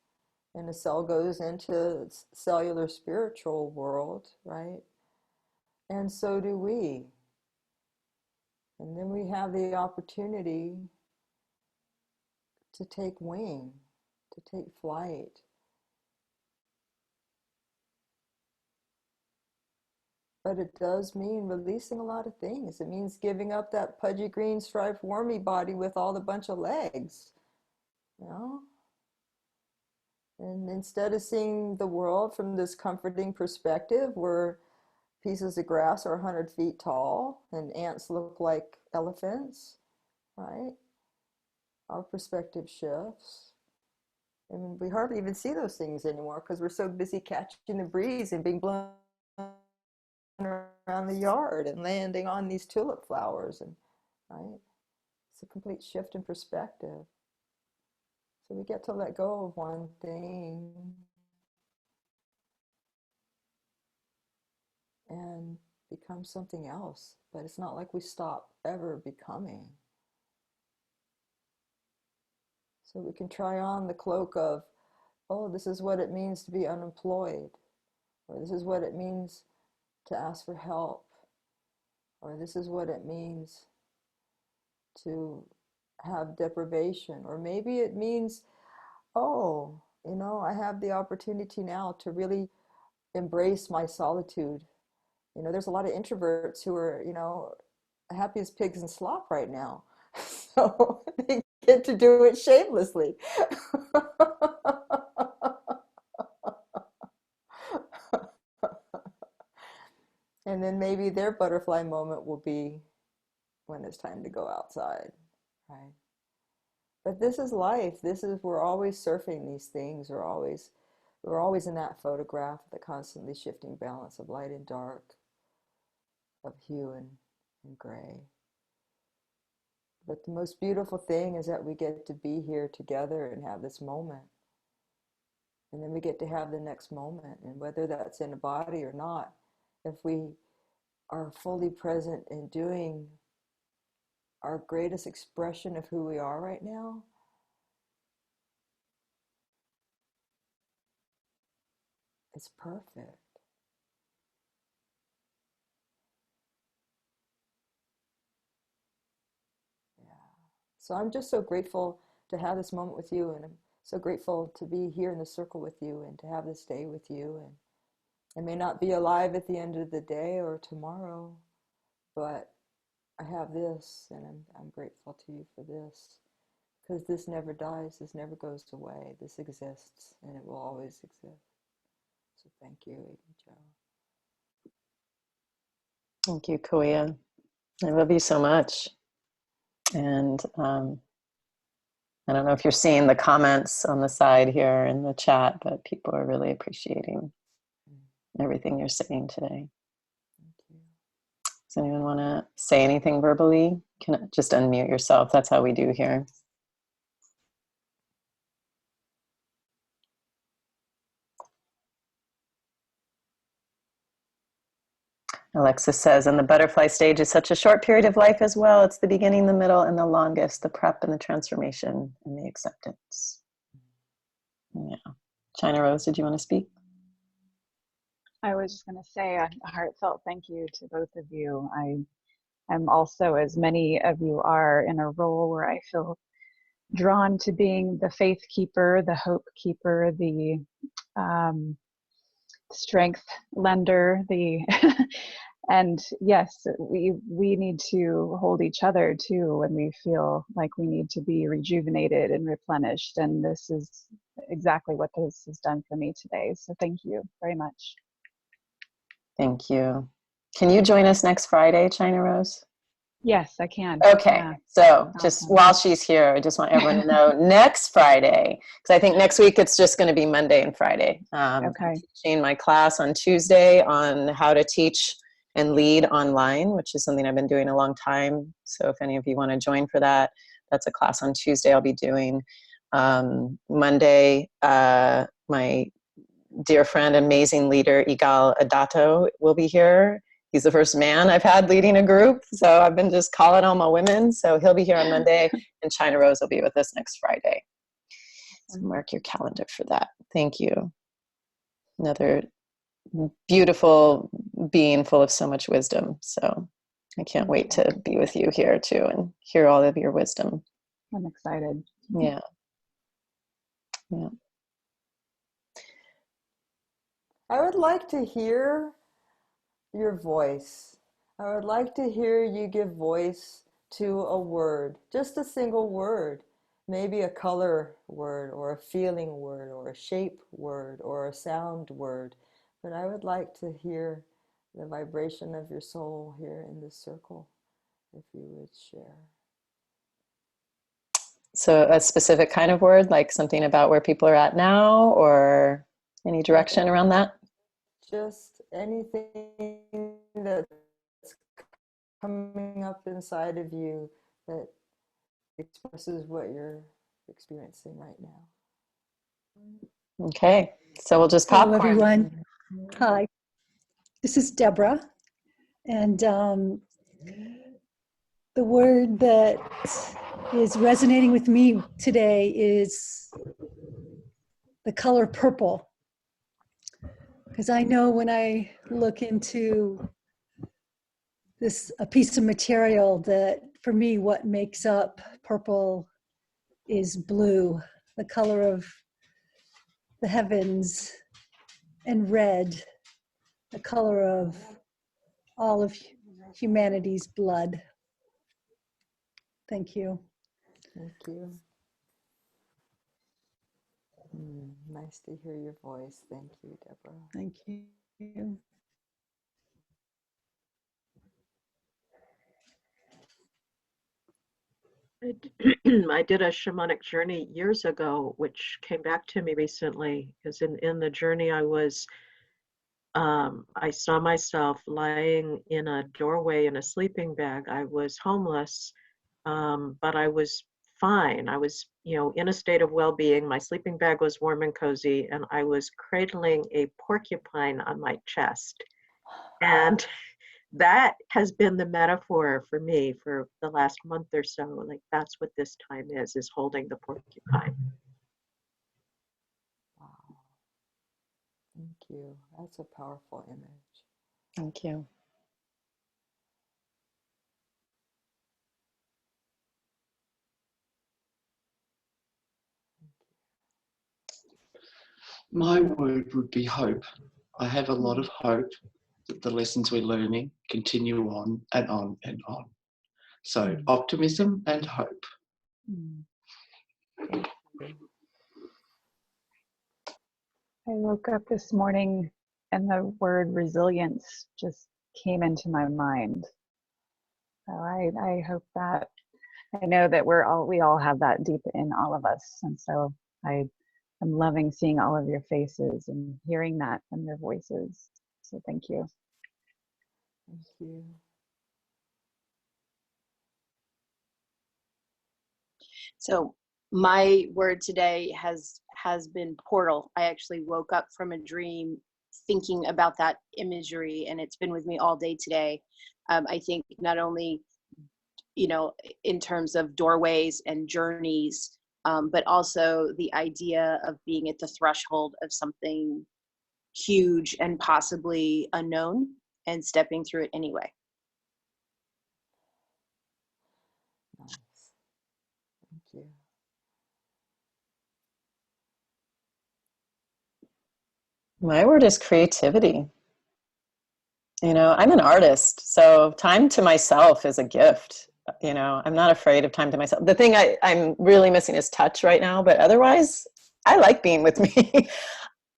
and a cell goes into cellular spiritual world, right? And so do we. And then we have the opportunity to take wing, to take flight. But it does mean releasing a lot of things. It means giving up that pudgy green striped wormy body with all the bunch of legs, you know? And instead of seeing the world from this comforting perspective where pieces of grass are 100 feet tall and ants look like elephants, right? Our perspective shifts. And we hardly even see those things anymore because we're so busy catching the breeze and being blown around the yard and landing on these tulip flowers. And right, it's a complete shift in perspective. So we get to let go of one thing and become something else. But it's not like we stop ever becoming. So we can try on the cloak of, oh, this is what it means to be unemployed, or this is what it means to ask for help, or this is what it means to have deprivation, or maybe it means, oh, I have the opportunity now to really embrace my solitude. There's a lot of introverts who are, happy as pigs in slop right now. So they get to do it shamelessly. And then maybe their butterfly moment will be when it's time to go outside, right? But this is life. We're always surfing these things. We're always in that photograph, the constantly shifting balance of light and dark, of hue and gray. But the most beautiful thing is that we get to be here together and have this moment. And then we get to have the next moment. And whether that's in a body or not, if we are fully present in doing our greatest expression of who we are right now, It's perfect. Yeah. So I'm just so grateful to have this moment with you, and I'm so grateful to be here in the circle with you and to have this day with you. And I may not be alive at the end of the day or tomorrow, but I have this, and I'm grateful to you for this, because this never dies, this never goes away, this exists, and it will always exist. So thank you, Amy Jo. Thank you, Kaweah. I love you so much. And I don't know if you're seeing the comments on the side here in the chat, but people are really appreciating everything you're saying today. Thank you. Does anyone want to say anything verbally? Can just unmute yourself. That's how we do here. Alexis says, and the butterfly stage is such a short period of life as well. It's the beginning, the middle, and the longest, the prep and the transformation and the acceptance. Yeah. China Rose, did you want to speak? I was just going to say a heartfelt thank you to both of you. I am also, as many of you are, in a role where I feel drawn to being the faith keeper, the hope keeper, the strength lender, the and yes, we need to hold each other too when we feel like we need to be rejuvenated and replenished. And this is exactly what this has done for me today. So thank you very much. Thank you. Can you join us next Friday, China Rose? Yes, I can. Okay, Yeah. so just Awesome. while she's here, I just want everyone to know next Friday, because I think next week it's just going to be Monday and Friday. I'm Okay. teaching my class on Tuesday on how to teach and lead online, which is something I've been doing a long time. So if any of you want to join for that, that's a class on Tuesday I'll be doing. Monday, my dear friend, amazing leader, Igal Adato, will be here. He's the first man I've had leading a group, so I've been just calling all my women. So he'll be here on Monday, and China Rose will be with us next Friday. So mark your calendar for that. Thank you. Another beautiful being full of so much wisdom. So I can't wait to be with you here too and hear all of your wisdom. I'm excited. Yeah. Yeah. I would like to hear your voice. I would like to hear you give voice to a word, just a single word, maybe a color word or a feeling word or a shape word or a sound word. But I would like to hear the vibration of your soul here in this circle, if you would share. So a specific kind of word, like something about where people are at now, or any direction around that? Just anything that's coming up inside of you that expresses what you're experiencing right now. Okay, so we'll just Hello, popcorn. everyone. Hi, this is Deborah, and the word that is resonating with me today is the color purple, because I know when I look into a piece of material, that for me what makes up purple is blue, the color of the heavens, and red, the color of all of humanity's blood. Thank you. Thank you. Nice to hear your voice. Thank you, Deborah. Thank you. I did a shamanic journey years ago, which came back to me recently, because in the journey I saw myself lying in a doorway in a sleeping bag. I was homeless, but I was fine. I was, in a state of well-being. My sleeping bag was warm and cozy, and I was cradling a porcupine on my chest. And that has been the metaphor for me for the last month or so. Like, that's what this time is holding the porcupine. Wow. Thank you. That's a powerful image. Thank you. My word would be hope. I have a lot of hope that the lessons we're learning continue on and on and on. So optimism and hope. Thank you. I woke up this morning and the word resilience just came into my mind. So I hope that, I know that we all have that deep in all of us. And so I'm loving seeing all of your faces and hearing that from your voices. So thank you. Thank you. So my word today has been portal. I actually woke up from a dream thinking about that imagery, and it's been with me all day today. I think not only, you know, in terms of doorways and journeys, but also the idea of being at the threshold of something huge and possibly unknown and stepping through it anyway. Nice. Thank you. My word is creativity. You know, I'm an artist, so time to myself is a gift. You know, I'm not afraid of time to myself. The thing I'm really missing is touch right now, but otherwise, I like being with me.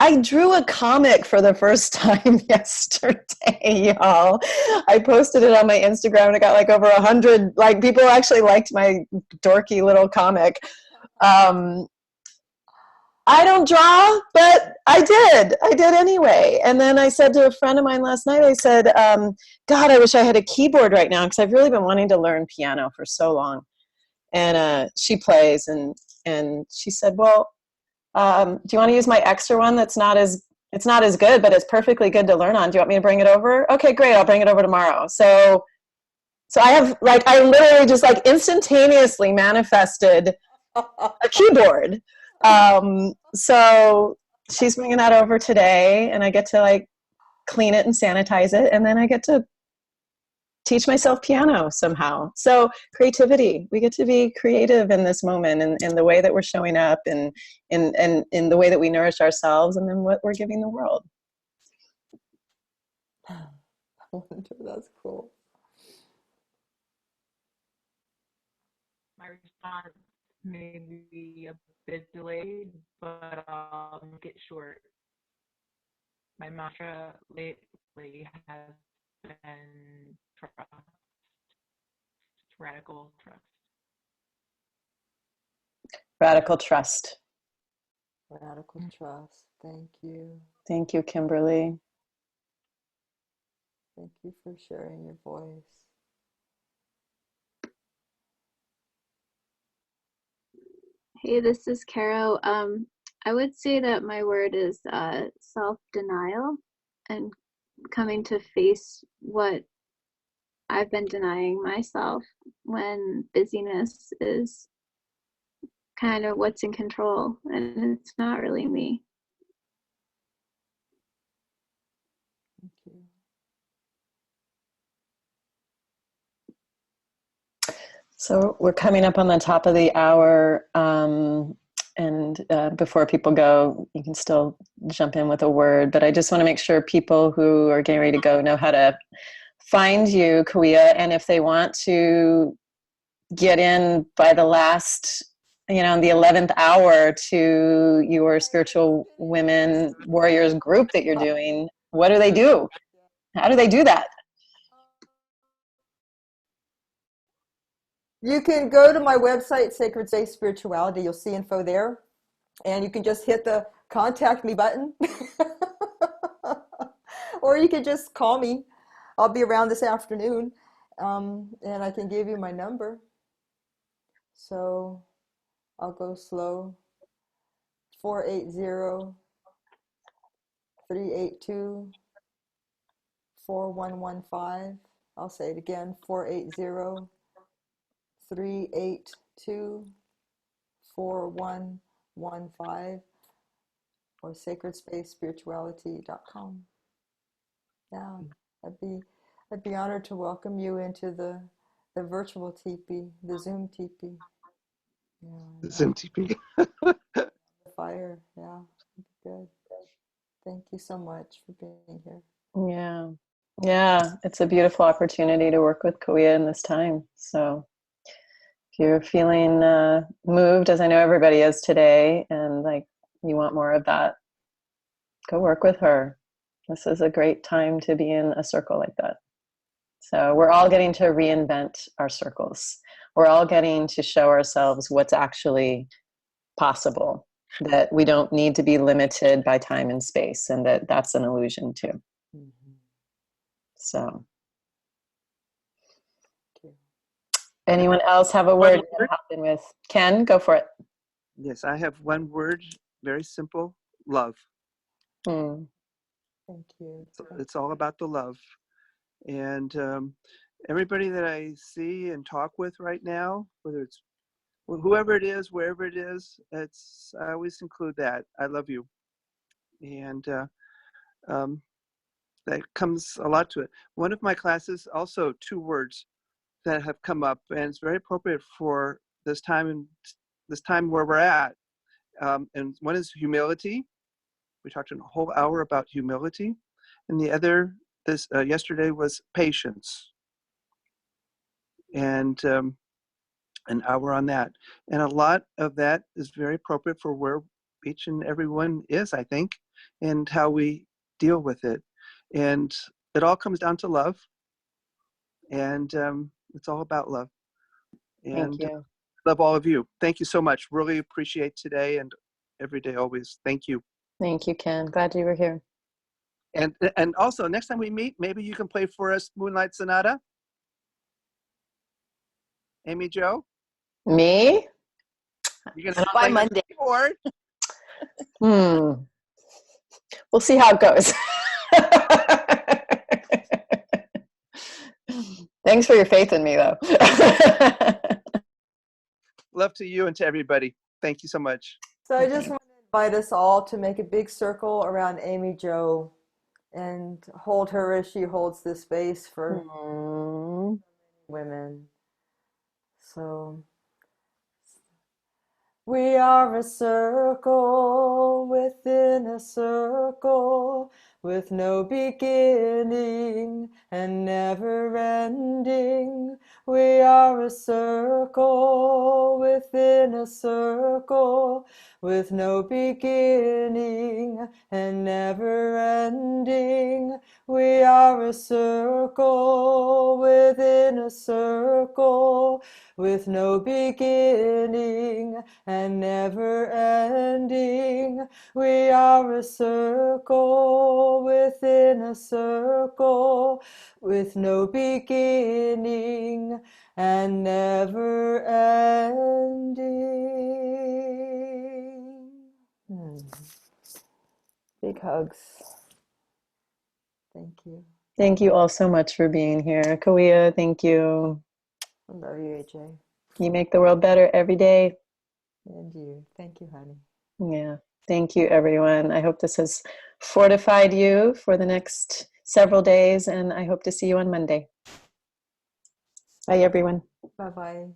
I drew a comic for the first time yesterday, y'all. I posted it on my Instagram and it got like over 100, like people actually liked my dorky little comic. I don't draw, but I did anyway. And then I said to a friend of mine last night, I said, God, I wish I had a keyboard right now because I've really been wanting to learn piano for so long. And she plays and she said, well, do you want to use my extra one it's not as good, but it's perfectly good to learn on. Do you want me to bring it over? Okay, great. I'll bring it over tomorrow. So I have like, I literally just like instantaneously manifested a keyboard. So she's bringing that over today and I get to like clean it and sanitize it. And then I get to teach myself piano somehow. So creativity, we get to be creative in this moment and in the way that we're showing up and in the way that we nourish ourselves and then what we're giving the world. I wonder, that's cool. My response may be a bit delayed, but I'll make it short. My mantra lately has been trust, radical trust. Radical trust. Radical trust. Thank you. Thank you, Kimberly. Thank you for sharing your voice. Hey, this is Caro. I would say that my word is self-denial and coming to face what I've been denying myself when busyness is kind of what's in control and it's not really me. Thank you. So we're coming up on the top of the hour. And before people go, you can still jump in with a word, but I just want to make sure people who are getting ready to go know how to find you, Kaweah, and if they want to get in by the last, the 11th hour to your spiritual women warriors group that you're doing, what do they do? How do they do that? You can go to my website, Sacred Space Spirituality. You'll see info there. And you can just hit the contact me button. Or you can just call me. I'll be around this afternoon. And I can give you my number. So I'll go slow. 480-382-4115. I'll say it again, 480-382-4115. or sacredspacespirituality.com. Yeah, I'd be honored to welcome you into the virtual teepee, the Zoom teepee. Yeah, Zoom TP. the fire. Yeah, good. Thank you so much for being here. Yeah. Yeah. It's a beautiful opportunity to work with Kaweah in this time. So if you're feeling moved, as I know everybody is today, and like you want more of that, go work with her. This is a great time to be in a circle like that. So we're all getting to reinvent our circles. We're all getting to show ourselves what's actually possible, that we don't need to be limited by time and space, and that that's an illusion too. Mm-hmm. So Thank you. anyone else have a word to hop in with? Ken, go for it. Yes, I have one word, very simple, love. Hmm. Thank you. It's all about the love. And everybody that I see and talk with right now, whether it's whoever it is, wherever it is, I always include that. I love you. And that comes a lot to it. One of my classes, also 2 words that have come up, and it's very appropriate for this time and this time where we're at. And one is humility. We talked a whole hour about humility, and the other yesterday was patience, and an hour on that. And a lot of that is very appropriate for where each and everyone is, I think, and how we deal with it. And it all comes down to love, and it's all about love. Thank And you. love all of you. Thank you so much. Really appreciate today and every day, always. Thank you. Thank you, Ken. Glad you were here. And also, next time we meet, maybe you can play for us Moonlight Sonata. Amy Jo? Me? You're going to By play your Monday. keyboard? We'll see how it goes. Thanks for your faith in me, though. Love to you and to everybody. Thank you so much. So I just want to invite us all to make a big circle around Amy Jo and hold her as she holds this space for women. So we are a circle within a circle with no beginning and never ending. We are a circle within a circle with no beginning and never ending. We are a circle within a circle with no beginning and never ending. We are a circle within a circle with no beginning and never ending. Big hugs. Thank you. Thank you all so much for being here. Kaweah, thank you. I love you, AJ. You make the world better every day. And you. Thank you, honey. Yeah. Thank you, everyone. I hope this has fortified you for the next several days, and I hope to see you on Monday. Bye, everyone. Bye-bye.